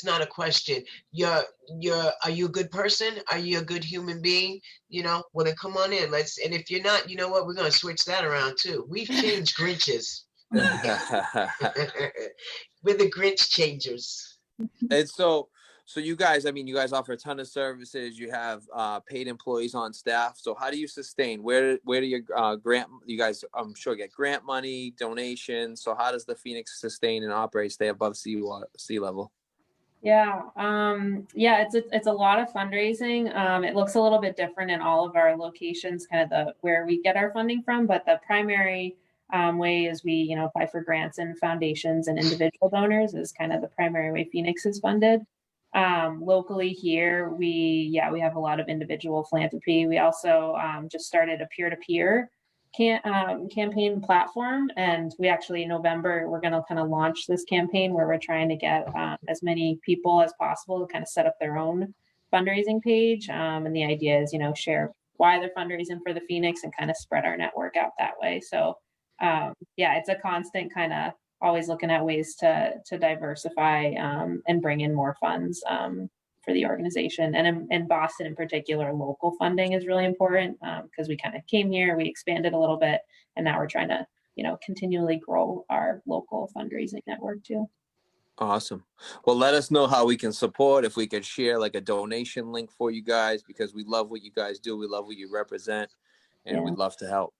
not a question. Are you a good person? Are you a good human being? You know, well then come on in. And if you're not, you know what, we're going to switch that around too. We've changed Grinches. We're the Grinch changers. And so you guys, I mean, you guys offer a ton of services. You have paid employees on staff. So how do you sustain? Where do your you guys, I'm sure, get grant money, donations? So how does the Phoenix sustain and operate, stay above sea level? Yeah, it's a lot of fundraising. It looks a little bit different in all of our locations, kind of where we get our funding from, but the primary way is we, apply for grants and foundations and individual donors is kind of the primary way Phoenix is funded. Locally here, we have a lot of individual philanthropy. We also just started a peer-to-peer campaign platform, and we actually in November we're going to kind of launch this campaign where we're trying to get as many people as possible to kind of set up their own fundraising page, and the idea is share why they're fundraising for the Phoenix and kind of spread our network out that way. So it's a constant kind of always looking at ways to diversify and bring in more funds for the organization. And in Boston in particular, local funding is really important because we kind of came here, we expanded a little bit, and now we're trying to, continually grow our local fundraising network too. Awesome. Well, let us know how we can support, if we could share like a donation link for you guys, because we love what you guys do. We love what you represent, and we'd love to help.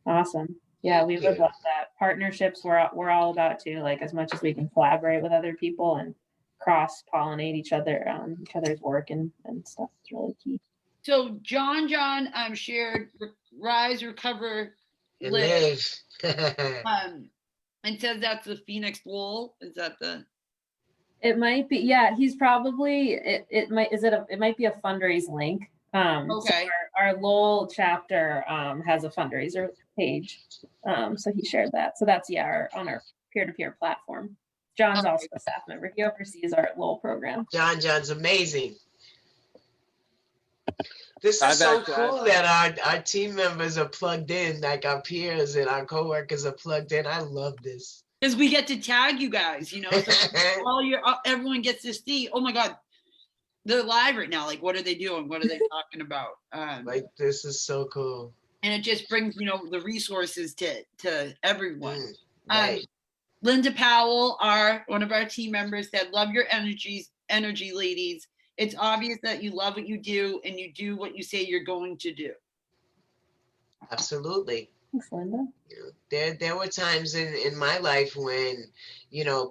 Awesome. Yeah, we would love that. Partnerships we're all about too, like as much as we can collaborate with other people and cross-pollinate each other's work and stuff. It's really key. So John shared Rise, Recover, Live. and says that's the Phoenix Lowell. Is that the? It might be. Yeah, he's probably. It might. It might be a fundraise link. Okay. So our Lowell chapter has a fundraiser page. So he shared that. So that's on our peer-to-peer platform. John's also a staff member. He oversees our Lowell program. John's amazing. This is so cool that our team members are plugged in, like our peers and our coworkers are plugged in. I love this. Because we get to tag you guys, so everyone gets to see, oh my God, they're live right now. Like, what are they doing? What are they talking about? Like, this is so cool. And it just brings, the resources to everyone. Right. Linda Powell, one of our team members, said, love your energy, ladies. It's obvious that you love what you do and you do what you say you're going to do. Absolutely. Thanks, Linda. There were times in my life when,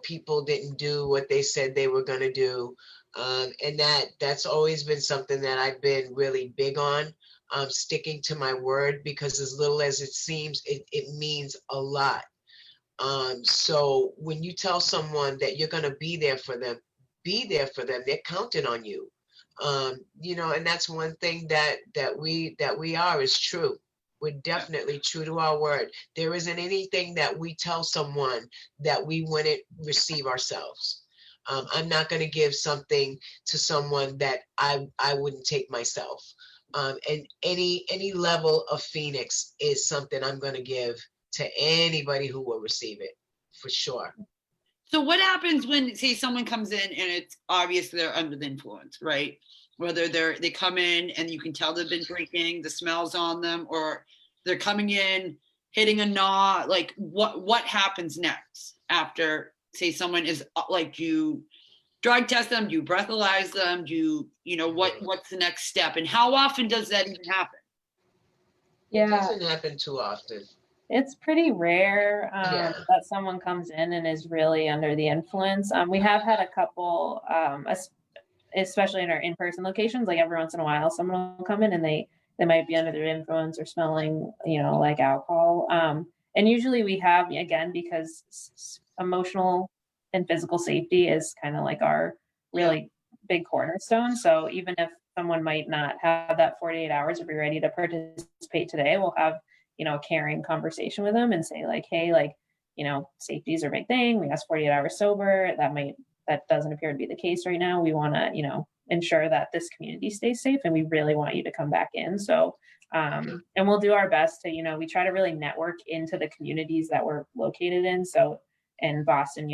people didn't do what they said they were going to do. And that's always been something that I've been really big on, sticking to my word, because as little as it seems, it means a lot. So when you tell someone that you're going to be there for them, they're counting on you. And that's one thing that we are is true. We're definitely true to our word. There isn't anything that we tell someone that we wouldn't receive ourselves. I'm not going to give something to someone that I wouldn't take myself. And any level of Phoenix is something I'm going to give to anybody who will receive it, for sure. So what happens when, say, someone comes in and it's obvious they're under the influence, right? Whether they come in and you can tell they've been drinking, the smell's on them, or they're coming in, hitting a knot, like what happens next after, say, someone is like, do you drug test them? Do you breathalyze them? Do you, what's the next step? And how often does that even happen? Yeah. It doesn't happen too often. It's pretty rare that someone comes in and is really under the influence. We have had a couple, especially in our in-person locations, like every once in a while, someone will come in and they might be under their influence or smelling, like alcohol. And usually we have, again, because emotional and physical safety is kind of like our really big cornerstone. So even if someone might not have that 48 hours or be ready to participate today, we'll have a caring conversation with them and say like, hey, like, safety is a big thing. We ask 48 hours sober. That doesn't appear to be the case right now. We want to, ensure that this community stays safe, and we really want you to come back in. So, and we'll do our best to, we try to really network into the communities that we're located in. So in Boston,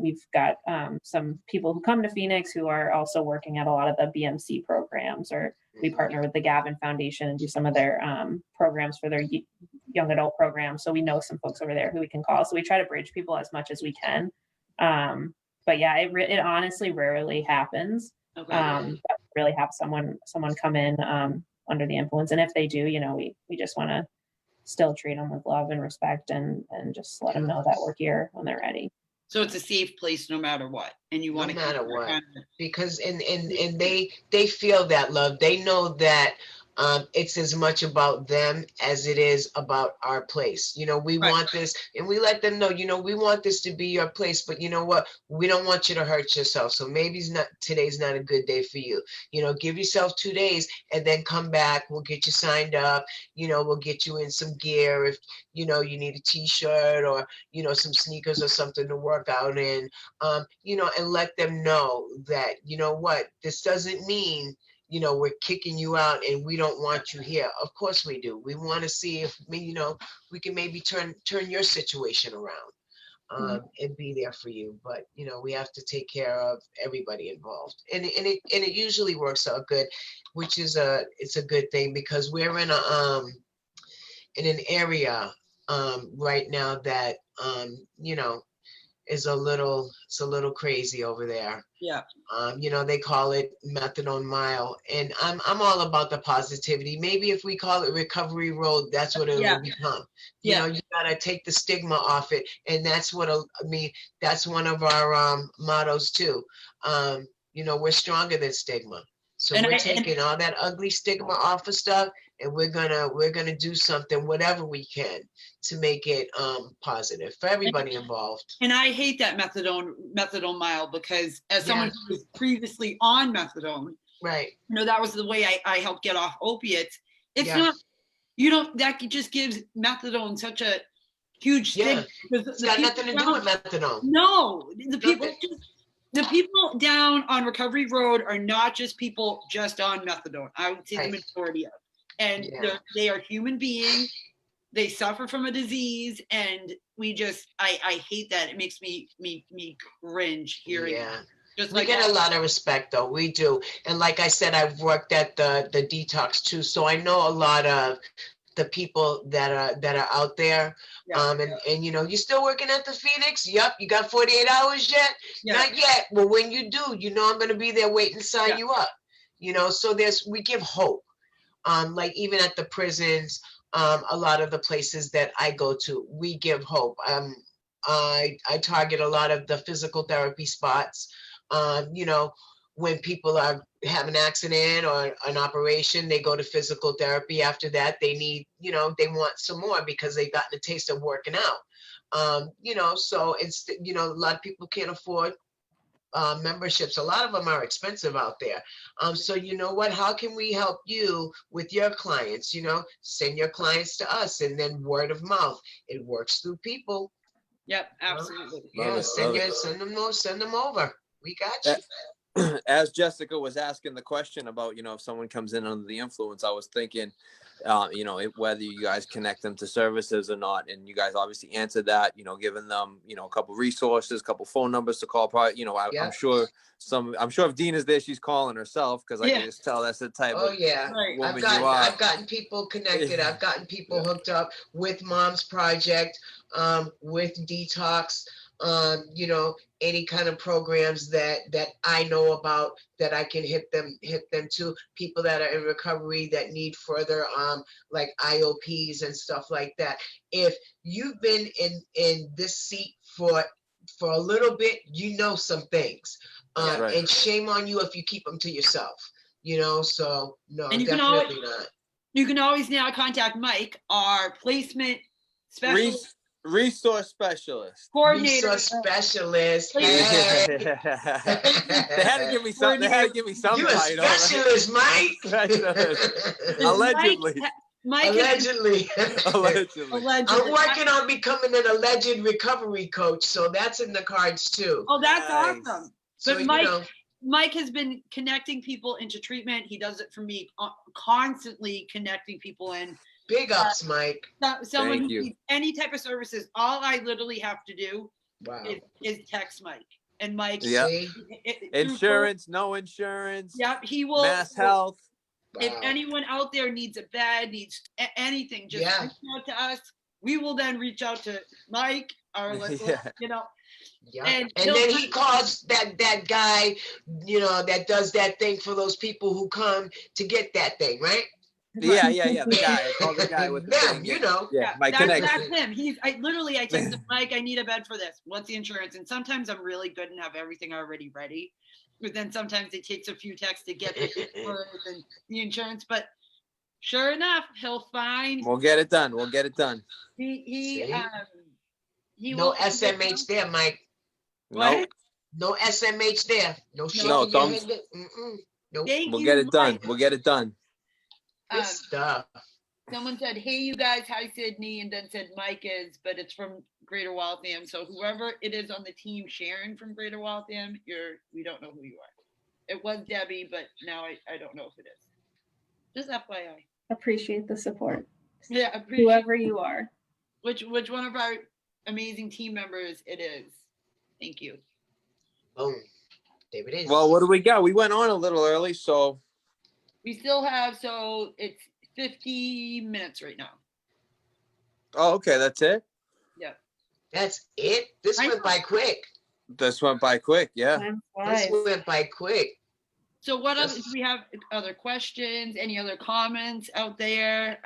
we've got some people who come to Phoenix who are also working at a lot of the BMC programs, or we partner with the Gavin Foundation and do some of their programs for their young adult programs. So we know some folks over there who we can call. So we try to bridge people as much as we can. But yeah, it honestly rarely happens. Okay. Really have someone come in under the influence. And if they do, we just want to still treat them with love and respect and just let them know that we're here when they're ready. So it's a safe place no matter what. And you want No to matter what, because and they feel that love. They know that it's as much about them as it is about our place. You know, we Right. want this, and we let them know, you know, we want this to be your place, but you know what? We don't want you to hurt yourself. So maybe today's not a good day for you. You know, give yourself 2 days and then come back. We'll get you signed up. You know, we'll get you in some gear if, you know, you need a t-shirt or, you know, some sneakers or something to work out in. You know, and let them know that, you know what, this doesn't mean, you know, we're kicking you out and we don't want you here. Of course we do. We want to see if, you know, we can maybe turn your situation around and be there for you. But, you know, we have to take care of everybody involved. And it usually works out good, which is it's a good thing, because we're in an area right now that, you know, it's a little crazy over there. Yeah. You know, they call it methadone mile, and I'm all about the positivity. Maybe if we call it recovery road, that's what it will become. You know, you gotta take the stigma off it, and that's what I mean. That's one of our mottos too. You know, we're stronger than stigma, so we're taking all that ugly stigma off of stuff, and we're gonna do something, whatever we can, to make it positive for everybody involved. And I hate that methadone mile, because as someone who was previously on methadone, right, you know, that was the way I helped get off opiates. It's not, you don't, that just gives methadone such a huge stigma. It's got nothing to do with methadone. No, the people down on Recovery Road are not just people just on methadone. I would say the majority of, and they are human beings. They suffer from a disease, and I hate that. It makes me cringe hearing that. Just we get a lot of respect, though. We do. And like I said, I've worked at the detox too, so I know a lot of the people that are out there. And you know, you still working at the Phoenix? Yep. You got 48 hours yet? Not yet. Well, when you do, you know I'm going to be there waiting to sign you up. You know, so we give hope. Like even at the prisons, a lot of the places that I go to, we give hope. I target a lot of the physical therapy spots. You know, when people have an accident or an operation, they go to physical therapy. After that, they need, you know, they want some more because they've gotten a taste of working out. You know, so it's, you know, a lot of people can't afford memberships. A lot of them are expensive out there. So you know what, how can we help you with your clients? You know, send your clients to us, and then word of mouth, it works through people. Yep, absolutely. Send them over. We got you. As Jessica was asking the question about, you know, if someone comes in under the influence, I was thinking, you know, whether you guys connect them to services or not. And you guys obviously answered that, you know, giving them, you know, a couple resources, a couple phone numbers to call. Probably, you know, I'm sure if Dina's there, she's calling herself, because I can just tell that's the type of woman you are. I've gotten people connected. I've gotten people hooked up with Mom's Project, with Detox. You know, any kind of programs that I know about that I can hit them to. People that are in recovery that need further like IOPs and stuff like that. If you've been in this seat for a little bit, you know some things. And shame on you if you keep them to yourself. You know, so no, definitely not. You can always now contact Mike, our placement specialist. Resource specialist. Coordinator. Resource specialist. Hey. They had to give me some. They had to give me some You a title. specialist, Mike. Allegedly. Allegedly. Allegedly. I'm working on becoming an alleged recovery coach, so that's in the cards too. Oh, that's awesome. So, but Mike, you know, Mike has been connecting people into treatment. He does it for me, constantly connecting people in. Big ups, Mike. Someone who needs any type of services, all I literally have to do is text Mike. And Mike, insurance, no insurance. Yep, he will. Mass health. If anyone out there needs a bed, needs anything, just reach out to us. We will then reach out to Mike, you know. Yeah. And then he calls that guy, you know, that does that thing for those people who come to get that thing, right? Yeah, the guy. I called the guy with the Them, thing. you know. Yeah, my that's connection. him. I texted him, Mike, I need a bed for this. What's the insurance? And sometimes I'm really good and have everything already ready. But then sometimes it takes a few texts to get the insurance and the insurance. But sure enough, he'll find. We'll get it done. He no will. SMH there, Mike. Nope. No SMH there. No shaking No, your thumbs. head. Nope. We'll get it done. We'll get it done. Good stuff. Someone said, "Hey, you guys, hi Sydney," and then said Mike is, but it's from Greater Waltham. So whoever it is on the team sharing from Greater Waltham, we don't know who you are. It was Debbie, but now I don't know if it is. Just FYI. Appreciate the support. Yeah, appreciate whoever you are. Which one of our amazing team members it is. Thank you. Boom. There it is. Well, what do we got? We went on a little early, so. We still have, so it's 50 minutes right now. Oh, okay, that's it? Yeah. That's it? This went by quick. This went by quick, yeah. This went by quick. So what else, do we have other questions, any other comments out there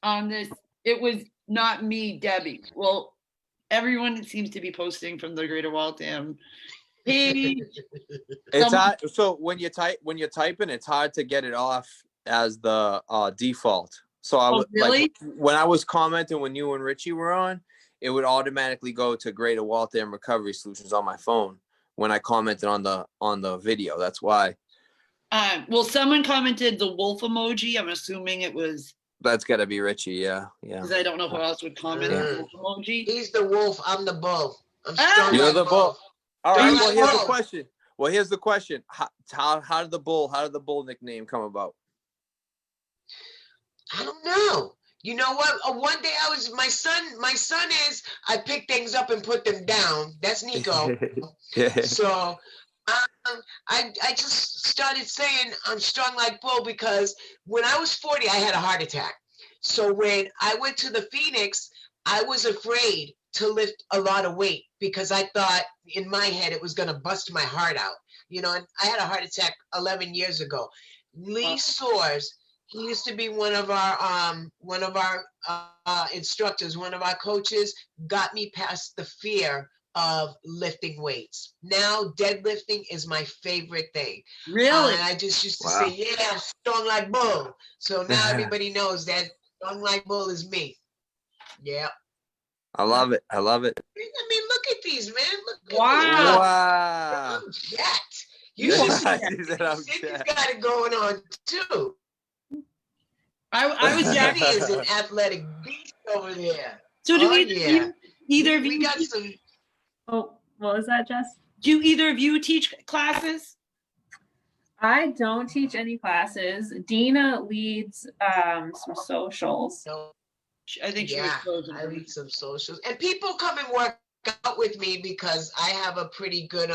on this? It was not me, Debbie. Well, everyone seems to be posting from the Greater Waltham page. It's hard. So when you're typing, it's hard to get it off as the default. So I would really? Like when I was commenting when you and Richie were on, it would automatically go to Greater Waltham Recovery Solutions on my phone when I commented on the video. That's why. Well, someone commented the wolf emoji. I'm assuming it was. That's got to be Richie. Yeah. Because I don't know who else would comment the wolf emoji. He's the wolf. I'm the bull. I'm strong. You're the bull. All right. Well, here's the question. How did the bull nickname come about? I don't know. You know what? One day my son is, I pick things up and put them down. That's Nico. So I just started saying I'm strong like bull because when I was 40, I had a heart attack. So when I went to the Phoenix, I was afraid to lift a lot of weight because I thought in my head it was going to bust my heart out. You know, and I had a heart attack 11 years ago. Lee Soares, he used to be one of our instructors, one of our coaches, got me past the fear of lifting weights. Now deadlifting is my favorite thing. Really? And I just used to say, yeah, strong like bull. So now everybody knows that strong like bull is me. Yeah. I love it. I mean, look at these, man. Look Wow. I'm jacked. You should see that. Sydney's got it going on too. I was Jenny is an athletic beast over there. So do either of you got some. Oh, what was that, Jess? Do either of you teach classes? I don't teach any classes. Dina leads some socials. No. I think she was I lead some socials. And people come and work out with me because I have a pretty good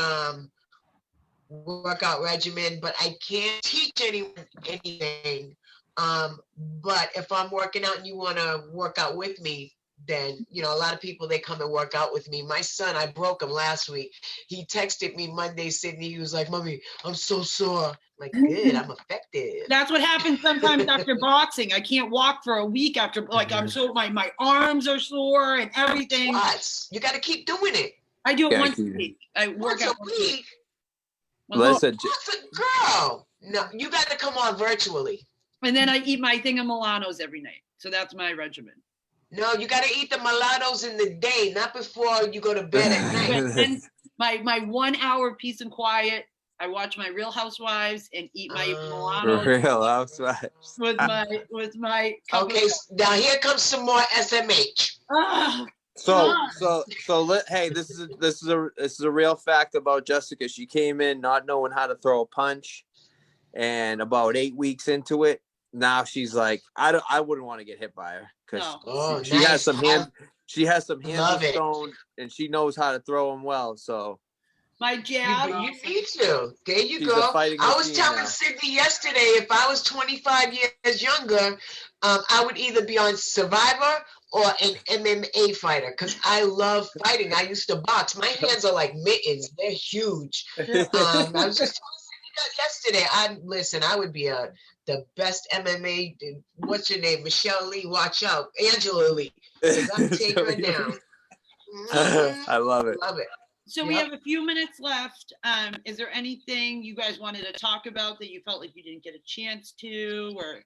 workout regimen, but I can't teach anyone anything. But if I'm working out and you want to work out with me, then, you know, a lot of people, they come and work out with me. My son, I broke him last week. He texted me Monday, Sydney. He was like, "Mommy, I'm so sore." I'm like, good, I'm effective. That's what happens sometimes after boxing. I can't walk for a week after, like, I'm so, my arms are sore and everything. What? You got to keep doing it. I do it once a week. I work out once a week. Listen, girl. No, you got to come on virtually. And then I eat my thing of Milanos every night. So that's my regimen. No, you got to eat the Milanos in the day, not before you go to bed at night. And my 1 hour peace and quiet, I watch my Real Housewives and eat my Milanos. Real Housewives. With my okay, now here comes some more SMH. Hey, this is a real fact about Jessica. She came in not knowing how to throw a punch, and about 8 weeks into it, now she's like, I wouldn't want to get hit by her because she has some hands. She has some hands of stone, and she knows how to throw them well. So my jab. You need to. There you go. I was telling Sydney yesterday, if I was 25 years younger, I would either be on Survivor or an MMA fighter because I love fighting. I used to box. My hands are like mittens. They're huge. I was just telling Sydney yesterday. I would be the best MMA. What's your name? Michelle Lee. Watch out, Angela Lee. Because I'm taking her down. I love it. Love it. So we have a few minutes left. Is there anything you guys wanted to talk about that you felt like you didn't get a chance to, or?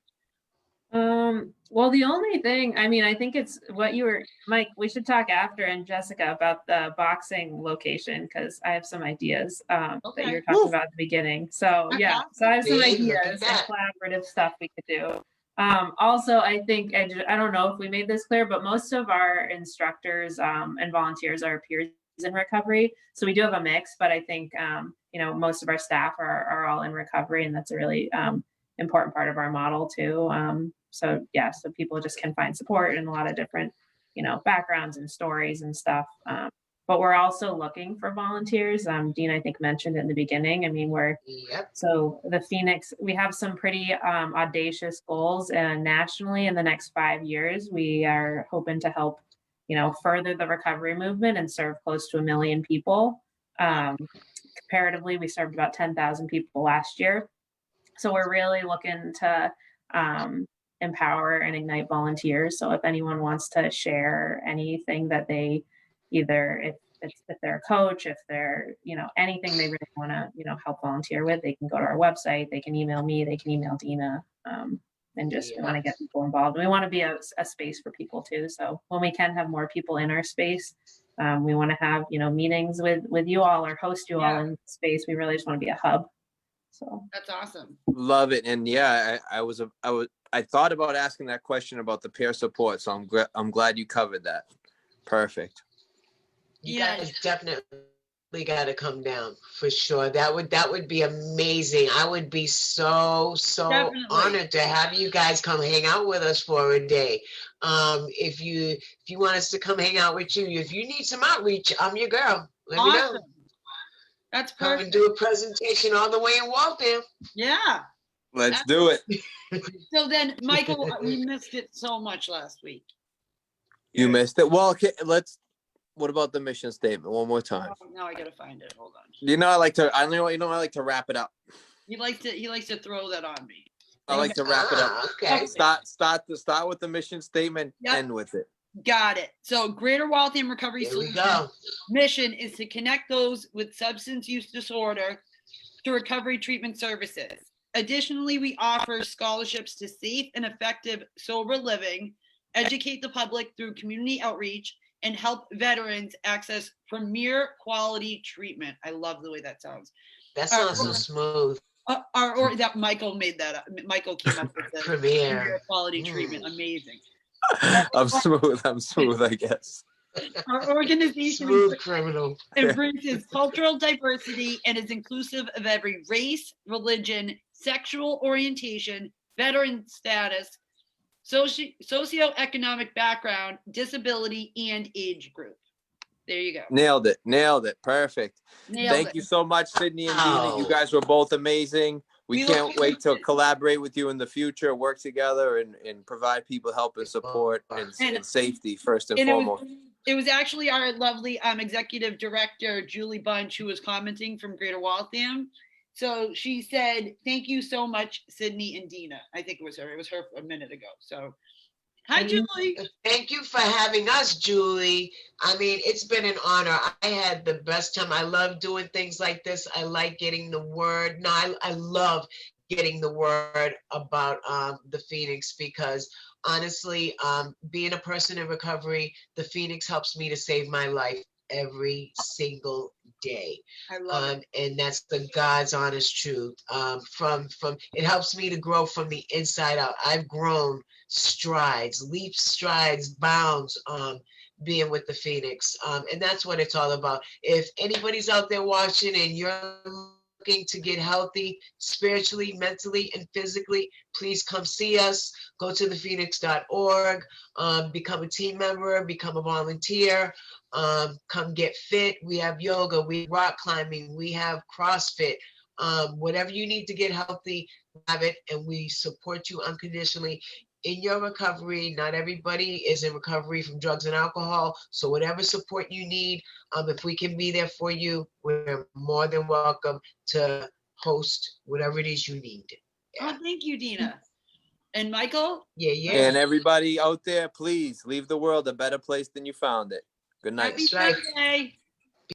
Well, the only thing, I mean, I think it's what you were, Mike, we should talk after, and Jessica, about the boxing location, because I have some ideas that you were talking about at the beginning. So yeah, so I have some ideas and collaborative stuff we could do. Also, I think, I don't know if we made this clear, but most of our instructors and volunteers are peers in recovery. So we do have a mix, but I think, you know, most of our staff are all in recovery, and that's a really important part of our model too. So yeah, so people just can find support in a lot of different, you know, backgrounds and stories and stuff. But we're also looking for volunteers. Dean, I think, mentioned in the beginning. I mean, so the Phoenix, we have some pretty audacious goals, and nationally in the next 5 years, we are hoping to help, you know, further the recovery movement and serve close to 1 million people. Comparatively, we served about 10,000 people last year. So we're really looking to empower and ignite volunteers. So if anyone wants to share anything that they either, if they're a coach, if they're, you know, anything they really want to, you know, help volunteer with, they can go to our website, they can email me, they can email Dina, and just want to get people involved. We want to be a space for people too. So when we can have more people in our space, we want to have, you know, meetings with you all, or host you all in space. We really just want to be a hub. So that's awesome. Love it. And yeah, I thought about asking that question about the peer support. So I'm glad you covered that. Perfect. You guys definitely got to come down for sure. That would be amazing. I would be so honored to have you guys come hang out with us for a day. If you want us to come hang out with you, if you need some outreach, I'm your girl. Let me know. That's perfect. Come and do a presentation all the way in Waltham. Yeah. Let's do it. So then, Michael, we missed it so much last week. You missed it. Well, okay, what about the mission statement one more time? Oh, now I gotta find it. Hold on. You know, I like to wrap it up. He likes to throw that on me. I like to wrap it up. Okay. Start with the mission statement, end with it. Got it. So Greater Waltham Recovery Solutions mission is to connect those with substance use disorder to recovery treatment services. Additionally, we offer scholarships to safe and effective sober living, educate the public through community outreach, and help veterans access premier quality treatment. I love the way that sounds. That sounds so smooth. Or that Michael made that up. Michael came up with the premier quality treatment. Amazing. I'm smooth, I guess. Our organization embraces cultural diversity and is inclusive of every race, religion, sexual orientation, veteran status, socioeconomic background, disability, and age group. There you go. Nailed it. Perfect. Thank you so much, Sydney and Dina. You guys were both amazing. We can't wait to collaborate with you in the future, work together, and provide people help and support and safety first and foremost. It was actually our lovely executive director, Julie Bunch, who was commenting from Greater Waltham. So she said, thank you so much, Sydney and Dina. I think it was her. It was her a minute ago. So hi, Julie. Thank you for having us, Julie. I mean, it's been an honor. I had the best time. I love doing things like this. I like getting the word. No, I love getting the word about the Phoenix, because honestly, being a person in recovery, the Phoenix helps me to save my life every single day. I love it. And that's the God's honest truth. From it helps me to grow from the inside out. I've grown strides, leaps, strides, bounds, being with the Phoenix. And that's what it's all about. If anybody's out there watching and you're looking to get healthy spiritually, mentally, and physically, please come see us. Go to thephoenix.org, become a team member, become a volunteer, come get fit. We have yoga, we have rock climbing, we have CrossFit. Whatever you need to get healthy, have it, and we support you unconditionally in your recovery. Not everybody is in recovery from drugs and alcohol, so whatever support you need, if we can be there for you, we're more than welcome to host whatever it is you need. Oh, thank you, Dina. And Michael? Yeah. And everybody out there, please leave the world a better place than you found it. Good night. Happy Saturday.